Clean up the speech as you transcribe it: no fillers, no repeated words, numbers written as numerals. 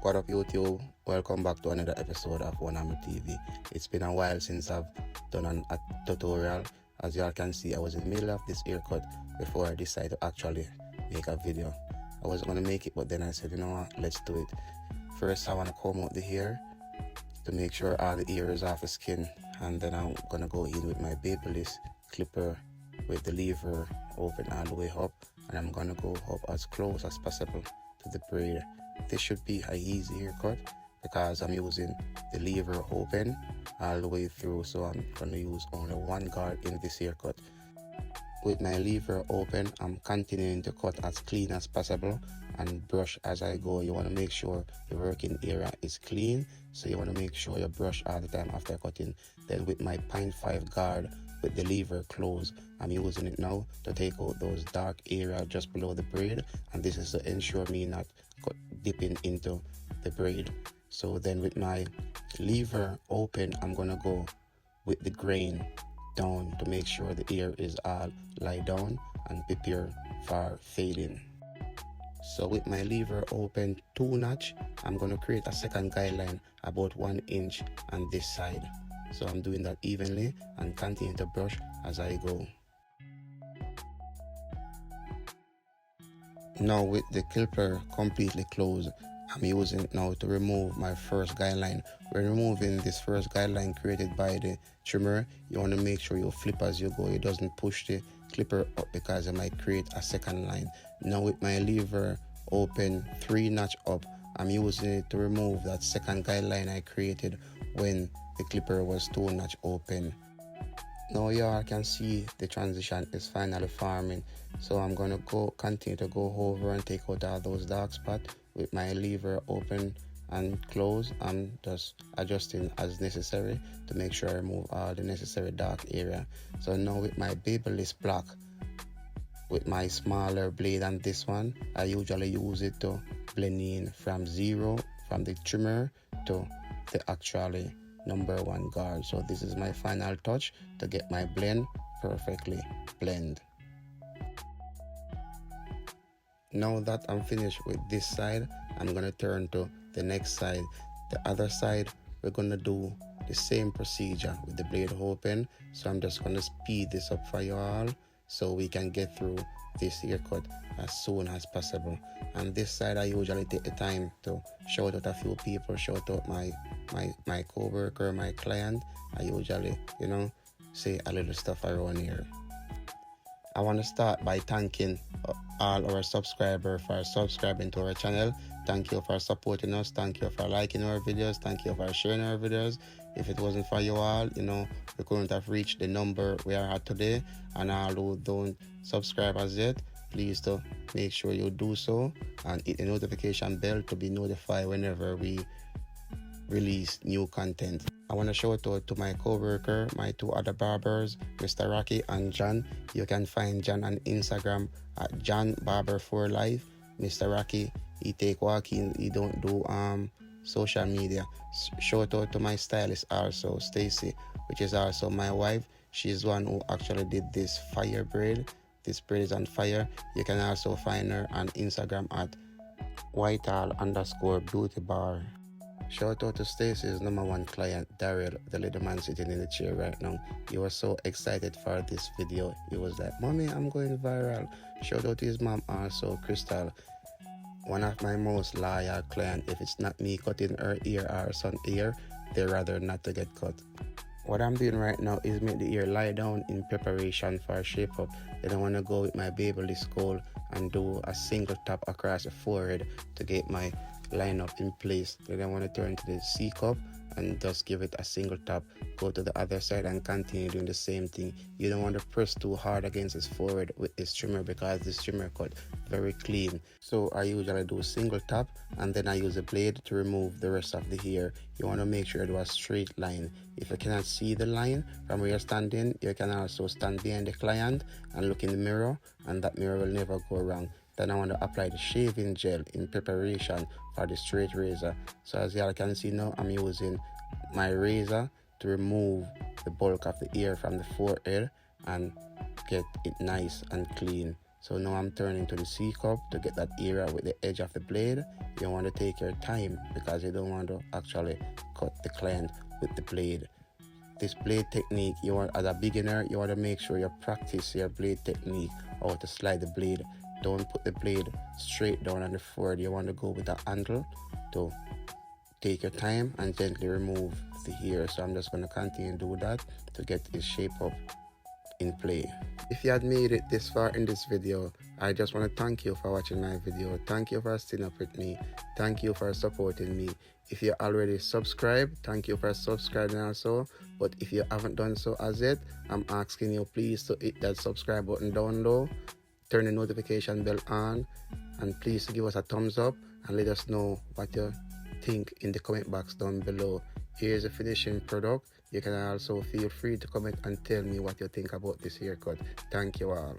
What up YouTube? Welcome back to another episode of Wanami TV. It's been a while since I've done a tutorial. As y'all can see, I was in the middle of this haircut before I decided to actually make a video. I wasn't going to make it, but then I said, you know what, let's do it. First I want to comb out the hair to make sure all the hair is off the skin, and then I'm going to go in with my Babyliss clipper with the lever open all the way up, and I'm going to go up as close as possible to the braid. This should be an easy haircut because I'm using the lever open all the way through, so I'm going to use only one guard in this haircut. With my lever open, I'm continuing to cut as clean as possible and brush as I go. You want to make sure the working area is clean, so you want to make sure you brush all the time after cutting. Then with my 0.5 guard with the lever closed, I'm using it now to take out those dark area just below the braid, and this is to ensure me not dipping into the braid. So then with my lever open, I'm gonna go with the grain down to make sure the hair is all lie down and prepare for fading. So with my lever open 2 notch, I'm gonna create a second guideline about 1 inch on this side. So I'm doing that evenly and continue to brush as I go. Now with the clipper completely closed, I'm using it now to remove my first guideline. When removing this first guideline created by the trimmer, you want to make sure you flip as you go. It doesn't push the clipper up because it might create a second line. Now with my lever open 3 notch up, I'm using it to remove that second guideline I created when the clipper was 2 notch open. Now y'all can see the transition is finally forming, so I'm gonna continue to go over and take out all those dark spots with my lever open and close. I'm just adjusting as necessary to make sure I remove all the necessary dark area. So now with my Babyliss block, with my smaller blade than this one, I usually use it to blend in from the trimmer to the actually number 1 guard. So this is my final touch to get my blend perfectly blend. Now that I'm finished with this side, I'm gonna turn to the next side. The other side, we're gonna do the same procedure with the blade open. So I'm just gonna speed this up for you all so we can get through this haircut as soon as possible. And this side, I usually take the time to shout out a few people, shout out my co-worker, my client. I usually, say a little stuff around here. I want to start by thanking all our subscribers for subscribing to our channel. Thank you for supporting us. Thank you for liking our videos. Thank you for sharing our videos. If it wasn't for you all, we couldn't have reached the number we are at today. And all who don't subscribe as yet, please to make sure you do so and hit the notification bell to be notified whenever we release new content. I want to shout out to my co-worker, my 2 other barbers, Mr. Rocky and John. You can find John on Instagram at John Barber for Life. Mr. Rocky, he take walking, he don't do social media. Shout out to my stylist also, Stacy, which is also my wife. She's the one who actually did this fire braid. This braid is on fire. You can also find her on Instagram at whitehall_beautybar. Shout out to Stacy's number 1 client, Daryl, the little man sitting in the chair right now. He was so excited for this video. He was like, "Mommy, I'm going viral." Shout out to his mom also, Crystal, one of my most loyal clients. If it's not me cutting her ear or her son's ear, they rather not to get cut. What I'm doing right now is make the ear lie down in preparation for a shape up. Then I want to go with my Babyliss comb and do a single tap across the forehead to get my line up in place. Then I want to turn to the C cup and just give it a single tap, go to the other side and continue doing the same thing. You don't want to press too hard against his forehead with this trimmer because this trimmer cut very clean. So I usually do a single tap and then I use a blade to remove the rest of the hair. You want to make sure you do a straight line. If you cannot see the line from where you're standing, you can also stand behind the client and look in the mirror, and that mirror will never go wrong. Then I want to apply the shaving gel in preparation for the straight razor. So as y'all can see now, I'm using my razor to remove the bulk of the hair from the forehead and get it nice and clean. So now I'm turning to the C cup to get that area with the edge of the blade. You want to take your time because you don't want to actually cut the client with the blade. This blade technique, you want, as a beginner, you want to make sure you practice your blade technique, how to slide the blade. Don't put the blade straight down on the forward. You want to go with the handle to take your time and gently remove the hair. So I'm just going to continue to do that to get this shape up in play. If you had made it this far in this video, I just want to thank you for watching my video. Thank you for staying up with me. Thank you for supporting me. If you're already subscribed, thank you for subscribing also. But if you haven't done so as yet, I'm asking you please to hit that subscribe button down low, turn the notification bell on, and please give us a thumbs up and let us know what you think in the comment box down below. Here's a finishing product. You can also feel free to comment and tell me what you think about this haircut. Thank you all.